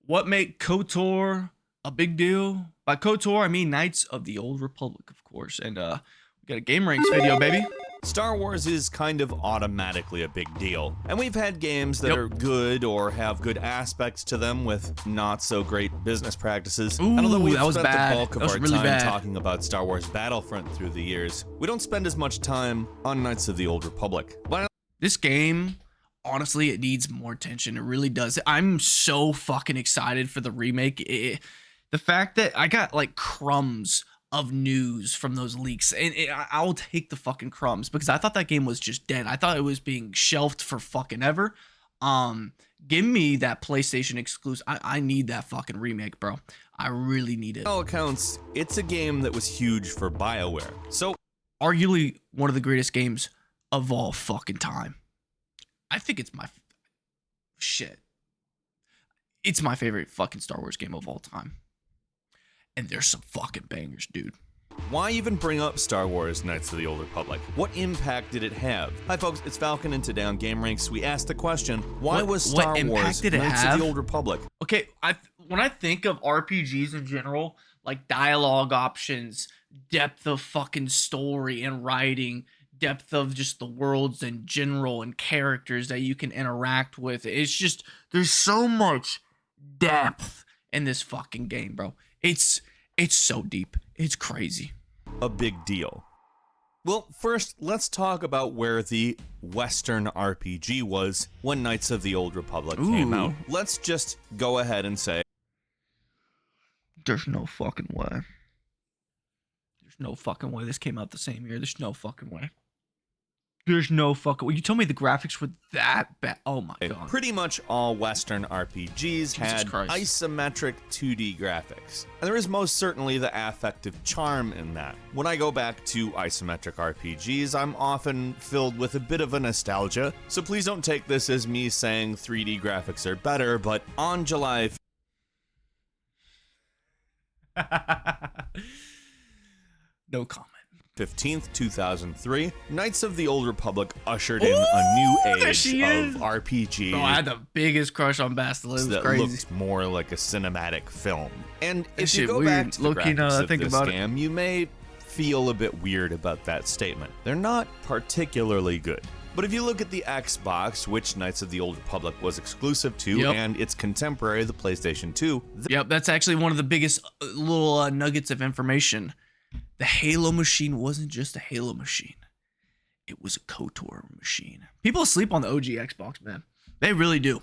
What made KOTOR a big deal? By KOTOR, I mean Knights of the Old Republic, of course. And we got a Gameranx video, baby. Star Wars is kind of automatically a big deal, and we've had games that Yep. are good or have good aspects to them with not so great business practices. Ooh, and although we've that was spent bad. the bulk of That was our really time bad. talking about Star Wars Battlefront through the years, we don't spend as much time on Knights of the Old Republic. But This game, honestly, it needs more attention. It really does. I'm so fucking excited for the remake. The fact that I got like crumbs of news from those leaks, and I'll take the fucking crumbs because I thought that game was just dead. I thought it was being shelved for fucking ever. Give me that PlayStation exclusive. I need that fucking remake, bro. I really need it. by all accounts, it's a game that was huge for BioWare. So Arguably one of the greatest games of all fucking time. I think it's my shit. It's my favorite fucking Star Wars game of all time. And there's some fucking bangers, dude. why even bring up Star Wars Knights of the Old Republic? What impact did it have? Hi folks, it's Falcon, and today on Gameranx we asked the question, why was Star what impact Wars did it Knights have? of the Old Republic? Okay, when I think of RPGs in general, like dialogue options, depth of fucking story and writing, depth of just the worlds in general and characters that you can interact with, it's just there's so much depth in this fucking game, bro. It's so deep. It's crazy. A big deal. Well, first, let's talk about where the Western RPG was when Knights of the Old Republic came Ooh. out. Let's just go ahead and say There's no fucking way. There's no fucking way this came out the same year. There's no fucking way. There's no fucking way. You told me the graphics were that bad. Oh my god. pretty much all Western RPGs had Christ. isometric 2D graphics. And there is most certainly the affective charm in that. When I go back to isometric RPGs, I'm often filled with a bit of a nostalgia, so please don't take this as me saying 3D graphics are better, but on July No comment. 15th, 2003, Knights of the Old Republic ushered in a new there age she is. of RPG. Bro, I had the biggest crush on Bastila. It was that crazy. looked more like a cinematic film. And That if you shit go weird. back to the Low-key, now graphics that I of think this about it. game, you may feel a bit weird about that statement. They're not particularly good. But if you look at the Xbox, which Knights of the Old Republic was exclusive to, Yep. and its contemporary, the PlayStation 2, Yep, that's actually one of the biggest little nuggets of information. The Halo machine wasn't just a Halo machine. It was a KOTOR machine. People sleep on the OG Xbox, man. They really do.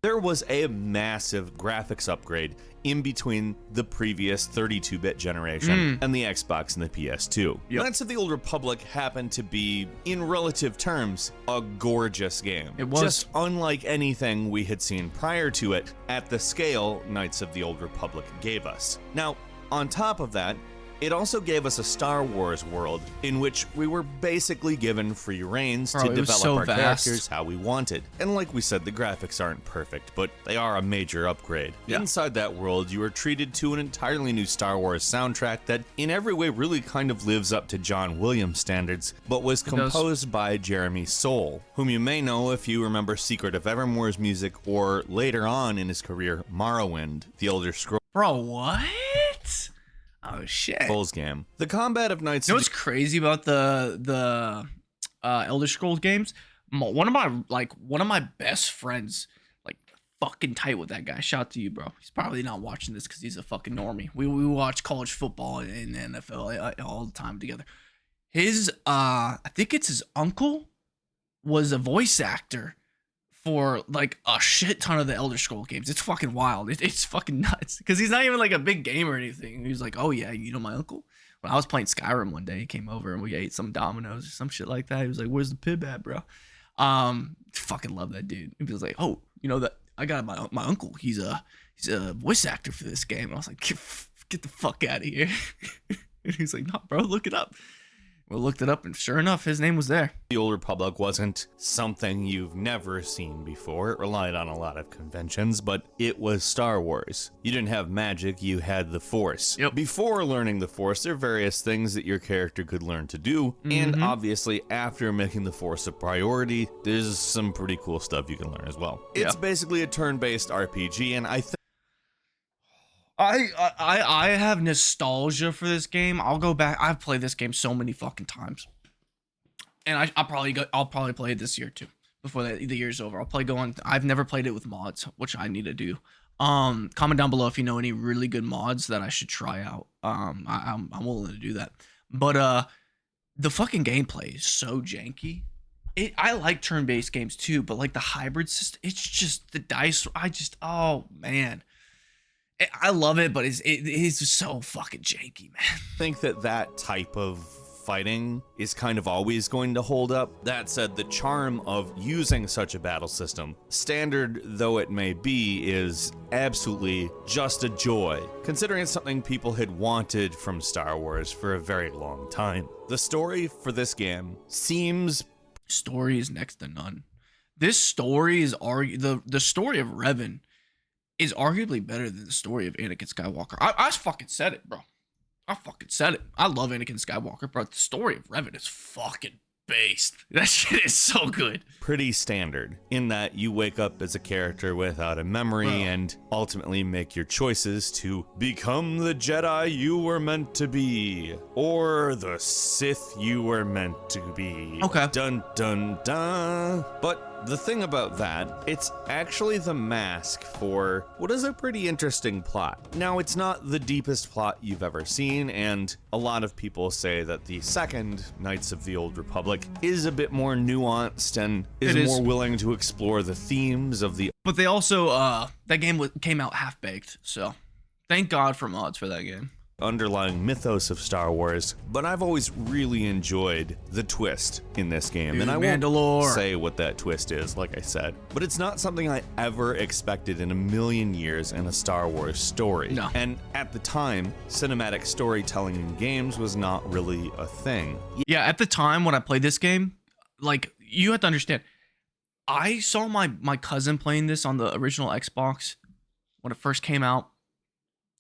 there was a massive graphics upgrade in between the previous 32-bit generation and the Xbox and the PS2. Yep. Knights of the Old Republic happened to be, in relative terms, a gorgeous game. It was. Just unlike anything we had seen prior to it at the scale Knights of the Old Republic gave us. Now, on top of that, it also gave us a Star Wars world in which we were basically given free reins Bro, to it was develop so our vast. characters how we wanted. And like we said, the graphics aren't perfect, but they are a major upgrade. Yeah. Inside that world, you are treated to an entirely new Star Wars soundtrack that in every way really kind of lives up to John Williams standards, but was It does. composed by Jeremy Soule, whom you may know if you remember Secret of Evermore's music or later on in his career, Morrowind, the Elder Bro, what? Oh shit. Scrolls game. The combat of Knights You know of what's crazy about the Elder Scrolls games? One of my best friends, like fucking tight with that guy. Shout out to you, bro. He's probably not watching this because he's a fucking normie. We watch college football and NFL all the time together. His I think it's his uncle was a voice actor for like a shit ton of the Elder Scroll games. It's fucking wild. It's fucking nuts because he's not even like a big gamer or anything. He's like, oh yeah, you know my uncle. When I was playing Skyrim one day, he came over and we ate some Dominoes or some shit like that. He was like, where's the pib at, bro? Fucking love that dude. He was like, oh, you know that I got my uncle. He's a voice actor for this game. And I was like, get the fuck out of here. And he's like, no, bro, look it up. We looked it up, and sure enough, his name was there. the Old Republic wasn't something you've never seen before. It relied on a lot of conventions, but it was Star Wars. You didn't have magic, you had the Force. Yep. Before learning the Force, there are various things that your character could learn to do, and obviously after making the Force a priority, there's some pretty cool stuff you can learn as well. It's Yeah. basically a turn-based RPG, and I think I have nostalgia for this game. I'll go back. I've played this game so many fucking times, and I'll probably play it this year too. Before the year's over, I'll probably go on. I've never played it with mods, which I need to do. Comment down below if you know any really good mods that I should try out. I'm willing to do that. But the fucking gameplay is so janky. I like turn-based games too, but like the hybrid system, it's just the dice. Oh man, I love it, but it's so fucking janky, man. I think that type of fighting is kind of always going to hold up. That said, the charm of using such a battle system, standard though it may be, is absolutely just a joy, considering it's something people had wanted from Star Wars for a very long time. The story for this game seems... Story is next to none. This story is the story of Revan is arguably better than the story of Anakin Skywalker. I fucking said it, bro. I fucking said it. I love Anakin Skywalker, but the story of Revan is fucking based. That shit is so good. Pretty standard in that you wake up as a character without a memory and ultimately make your choices to become the Jedi you were meant to be or the Sith you were meant to be. Okay. Dun dun dun. But the thing about that, it's actually the mask for what is a pretty interesting plot. Now, it's not the deepest plot you've ever seen, and a lot of people say that the second Knights of the Old Republic is a bit more nuanced and is more willing to explore the themes of the... But they also, that game came out half-baked, so thank God for mods for that game. Underlying mythos of Star Wars, but I've always really enjoyed the twist in this game. Dude, and I Mandalore. won't say what that twist is, like I said, but it's not something I ever expected in a million years in a Star Wars story. No. And at the time, cinematic storytelling in games was not really a thing. Yeah, at the time when I played this game, like, you have to understand, I saw my cousin playing this on the original Xbox when it first came out.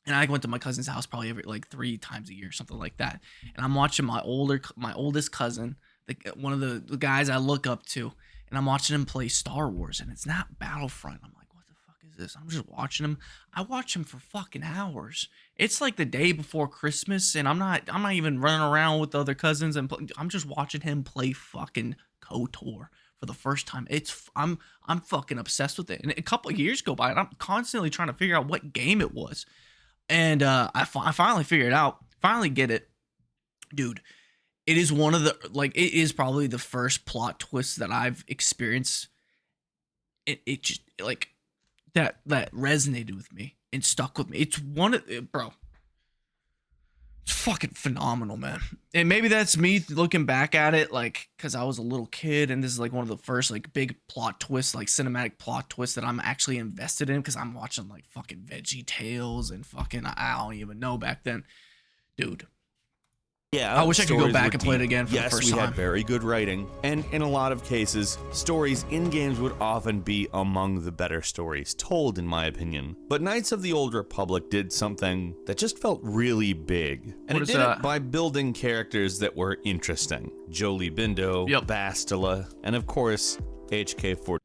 And I went to my cousin's house probably every like 3 times a year, something like that. And I'm watching my oldest cousin, one of the guys I look up to, and I'm watching him play Star Wars, and it's not Battlefront. I'm like, what the fuck is this? I'm just watching him. I watch him for fucking hours. It's like the day before Christmas, and I'm not even running around with the other cousins, and I'm just watching him play fucking KOTOR for the first time. I'm fucking obsessed with it. And a couple of years go by, and I'm constantly trying to figure out what game it was. And I finally figured it out. Finally get it. Dude, it is one of the, like, it is probably the first plot twist that I've experienced. It just, like, that resonated with me and stuck with me. It's one of, bro. It's fucking phenomenal, man. And maybe that's me looking back at it, like, because I was a little kid, and this is like one of the first like big plot twists, like cinematic plot twists that I'm actually invested in, because I'm watching like fucking Veggie Tales and fucking I don't even know back then, dude. Yeah, I wish I could go back and play it again for the first time. Yes, we had very good writing, and in a lot of cases, stories in games would often be among the better stories told, in my opinion. But Knights of the Old Republic did something that just felt really big, and it did it by building characters that were interesting. Jolie Bindo, Bastila, and of course, HK-40.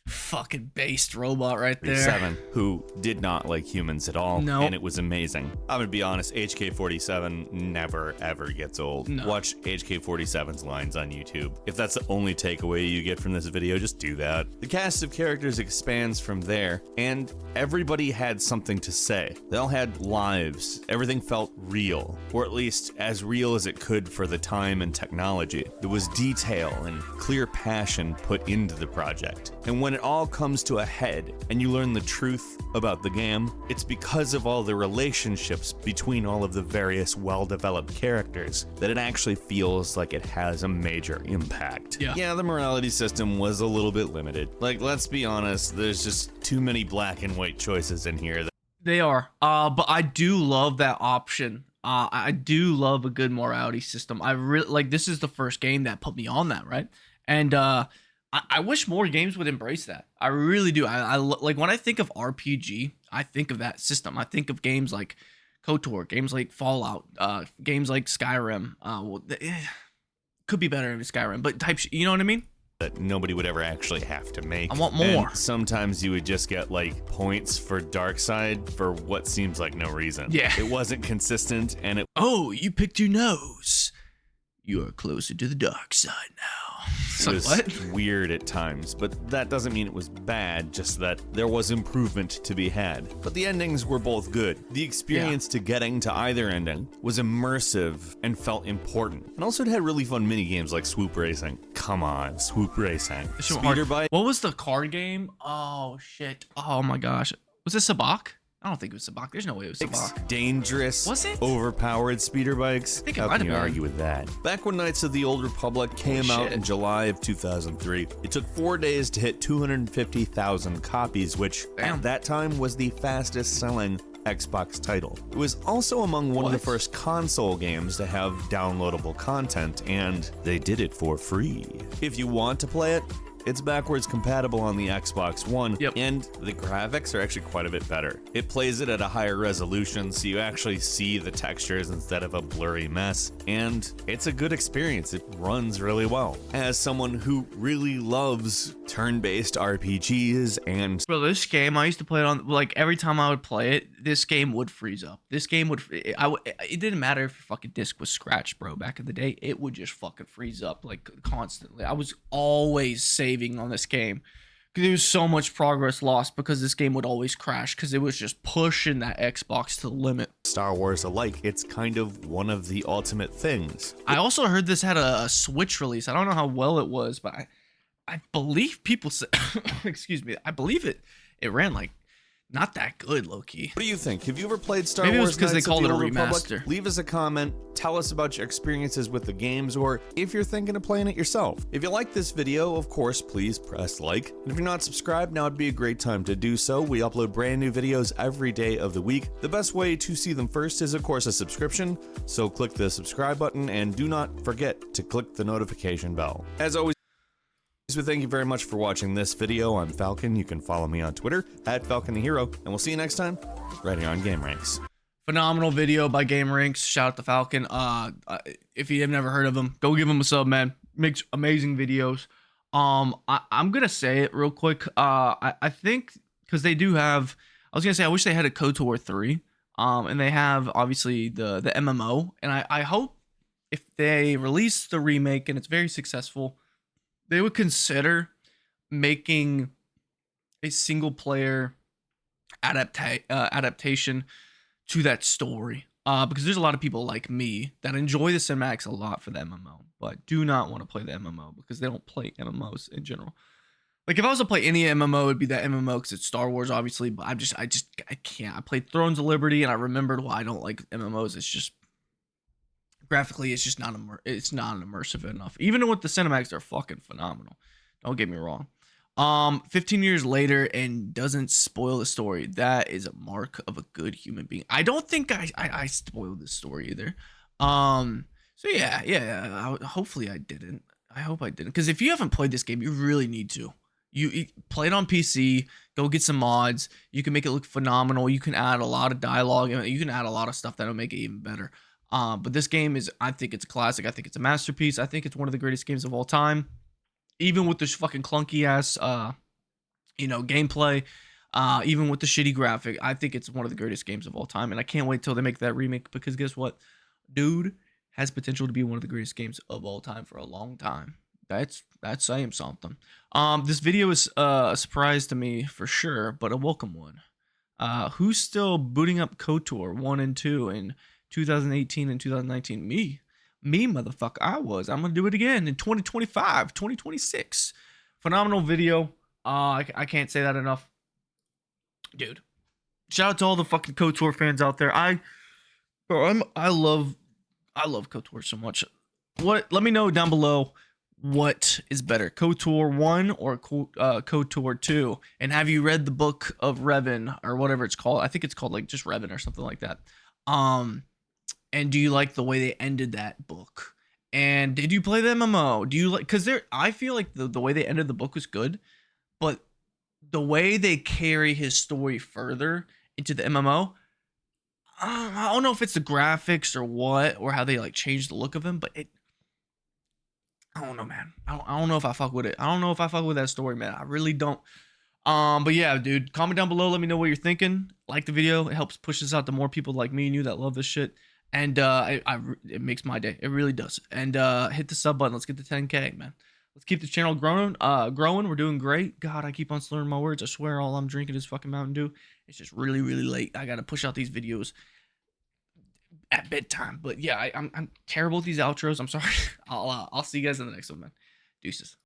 Fucking based robot right there. 47, who did not like humans at all, no. And it was amazing. I'm gonna be honest, HK-47 never ever gets old. No. Watch HK-47's lines on YouTube. If that's the only takeaway you get from this video, just do that. The cast of characters expands from there, and everybody had something to say. They all had lives. Everything felt real, or at least as real as it could for the time and technology. There was detail and clear passion put into the project. And when it all comes to a head and you learn the truth about the game, it's because of all the relationships between all of the various well-developed characters that it actually feels like it has a major impact. Yeah, the morality system was a little bit limited. Like, let's be honest, there's just too many black and white choices in here. They are, but I do love that option. I do love a good morality system. I really like, this is the first game that put me on that, right? And I wish more games would embrace that. I really do. I like, when I think of RPG, I think of that system. I think of games like KOTOR, games like Fallout, games like Skyrim. Could be better in Skyrim, but you know what I mean? that nobody would ever actually have to make. I want more. And sometimes you would just get like points for Darkseid for what seems like no reason. Yeah. It wasn't consistent, and it Oh, you picked your nose. You are closer to the dark side now. It's like, was what? weird at times, but that doesn't mean it was bad, just that there was improvement to be had. But the endings were both good. The experience to getting to either ending was immersive and felt important. And also it had really fun mini games like Swoop Racing. Come on, Swoop Racing. Speeder Bike. What was the card game? Oh, shit. Oh, my gosh. Was it Sabak? I don't think it was Sabak. There's no way it was Sabak. Dangerous, Was it? Overpowered speeder bikes. I think it How might can you have been. argue with that? Back when Knights of the Old Republic came out in July of 2003, it took 4 days to hit 250,000 copies, which at that time was the fastest selling Xbox title. It was also among one of the first console games to have downloadable content, and they did it for free. If you want to play it, it's backwards compatible on the Xbox One, and the graphics are actually quite a bit better. It plays it at a higher resolution, so you actually see the textures instead of a blurry mess, and it's a good experience. It runs really well. As someone who really loves turn-based RPGs and... Bro, this game, I used to play it on, like, every time I would play it, this game would freeze up. This game would, it didn't matter if your fucking disc was scratched, bro, back in the day. It would just fucking freeze up, like, constantly. I was always saving on this game because there was so much progress lost because this game would always crash because it was just pushing that Xbox to the limit. Star Wars alike, it's kind of one of the ultimate things. I also heard this had a Switch release. I don't know how well it was, but I believe people said, excuse me, I believe it ran like not that good, low-key. What do you think? Have you ever played Star Maybe Wars? Maybe it was because they called it a remaster. Leave us a comment, tell us about your experiences with the games, or if you're thinking of playing it yourself. If you like this video, of course, please press like. And if you're not subscribed, now would be a great time to do so. We upload brand new videos every day of the week. The best way to see them first is, of course, a subscription. So click the subscribe button and do not forget to click the notification bell. As always, so thank you very much for watching this video. I'm Falcon. You can follow me on Twitter @FalconTheHero, and we'll see you next time right here on Gameranx. Phenomenal video by Gameranx. Shout out to Falcon. If you have never heard of him, go give him a sub, man. Makes amazing videos. I'm gonna say it real quick. I think because they do have. I was gonna say I wish they had a KOTOR 3. And they have obviously the MMO, and I hope if they release the remake and it's very successful, they would consider making a single player adaptation to that story. Because there's a lot of people like me that enjoy the cinematics a lot for the MMO, but do not want to play the MMO because they don't play MMOs in general. Like if I was to play any MMO, it'd be that MMO because it's Star Wars, obviously. But I can't. I played Thrones of Liberty, and I remembered why I don't like MMOs. It's just graphically, it's just not immersive enough. Even with the cinematics, they're fucking phenomenal. Don't get me wrong. 15 years later and doesn't spoil the story. That is a mark of a good human being. I don't think I spoiled this story either. So yeah. Hopefully I didn't. I hope I didn't. Because if you haven't played this game, you really need to. You play it on PC. Go get some mods. You can make it look phenomenal. You can add a lot of dialogue. You can add a lot of stuff that'll make it even better. But this game is, I think it's a classic. I think it's a masterpiece. I think it's one of the greatest games of all time. Even with this fucking clunky ass, gameplay, even with the shitty graphic, I think it's one of the greatest games of all time. And I can't wait till they make that remake because guess what? Dude has potential to be one of the greatest games of all time for a long time. That's saying something. This video is a surprise to me for sure, but a welcome one. Who's still booting up KOTOR 1 and 2 in 2018 and 2019? Me, motherfucker. I'm gonna do it again in 2025, 2026. Phenomenal video. I can't say that enough, dude. Shout out to all the fucking KOTOR fans out there. I love KOTOR so much. Let me know down below what is better, KOTOR 1 or KOTOR 2, and have you read the book of Revan or whatever it's called? I think it's called like just Revan or something like that. And do you like the way they ended that book? And did you play the MMO? Do you like, because I feel like the way they ended the book was good, but the way they carry his story further into the MMO, I don't know if it's the graphics or what, or how they like changed the look of him, but I don't know, man. I don't know if I fuck with it. I don't know if I fuck with that story, man. I really don't. But yeah, dude, comment down below. Let me know what you're thinking. Like the video. It helps push this out to more people like me and you that love this shit. And it makes my day. It really does. And hit the sub button. Let's get to 10K, man. Let's keep the channel growing. Growing. We're doing great. God, I keep on slurring my words. I swear, all I'm drinking is fucking Mountain Dew. It's just really, really late. I gotta push out these videos at bedtime. But yeah, I'm terrible at these outros. I'm sorry. I'll see you guys in the next one, man. Deuces.